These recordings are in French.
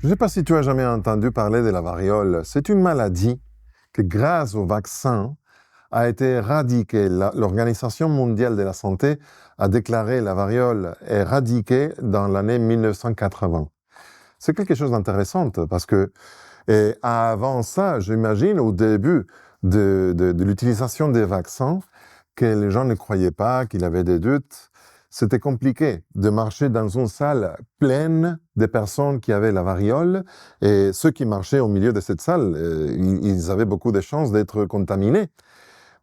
Je ne sais pas si tu as jamais entendu parler de la variole. C'est une maladie que, grâce au vaccin, a été éradiquée. L'Organisation mondiale de la santé a déclaré la variole éradiquée dans l'année 1980. C'est quelque chose d'intéressant parce que avant ça, j'imagine, au début de l'utilisation des vaccins, que les gens ne croyaient pas, qu'ils avaient des doutes. C'était compliqué de marcher dans une salle pleine de personnes qui avaient la variole, et ceux qui marchaient au milieu de cette salle, ils avaient beaucoup de chances d'être contaminés.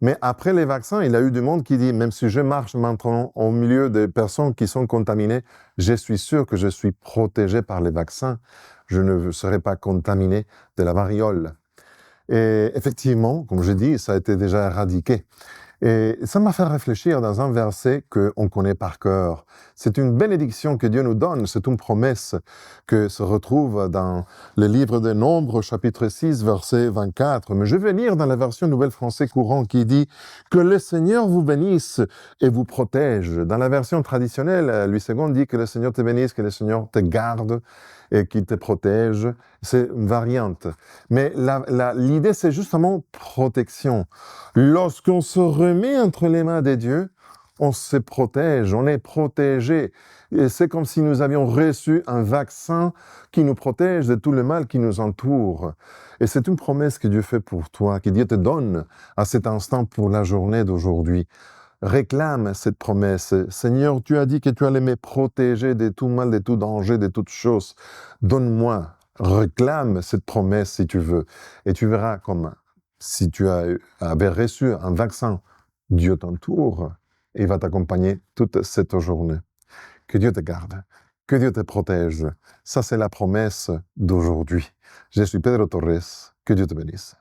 Mais après les vaccins, il y a eu du monde qui dit, même si je marche maintenant au milieu des personnes qui sont contaminées, je suis sûr que je suis protégé par les vaccins. Je ne serai pas contaminé de la variole. Et effectivement, comme je dis, ça a été déjà éradiqué. Et ça m'a fait réfléchir dans un verset qu'on connaît par cœur. C'est une bénédiction que Dieu nous donne, c'est une promesse que se retrouve dans le livre des Nombres, chapitre 6, verset 24. Mais je vais lire dans la version Nouvelle Français courant qui dit « Que le Seigneur vous bénisse et vous protège ». Dans la version traditionnelle, Louis II dit « Que le Seigneur te bénisse, que le Seigneur te garde et qu'il te protège ». C'est une variante. Mais l'idée, c'est justement protection. Lorsqu'on se remet entre les mains de Dieu, on se protège, on est protégé. Et c'est comme si nous avions reçu un vaccin qui nous protège de tout le mal qui nous entoure. Et c'est une promesse que Dieu fait pour toi, que Dieu te donne à cet instant pour la journée d'aujourd'hui. Réclame cette promesse. Seigneur, tu as dit que tu allais me protéger de tout mal, de tout danger, de toutes choses. Donne-moi, réclame cette promesse si tu veux. Et tu verras comme si tu avais reçu un vaccin, Dieu t'entoure et va t'accompagner toute cette journée. Que Dieu te garde, que Dieu te protège. Ça, c'est la promesse d'aujourd'hui. Je suis Pedro Torres. Que Dieu te bénisse.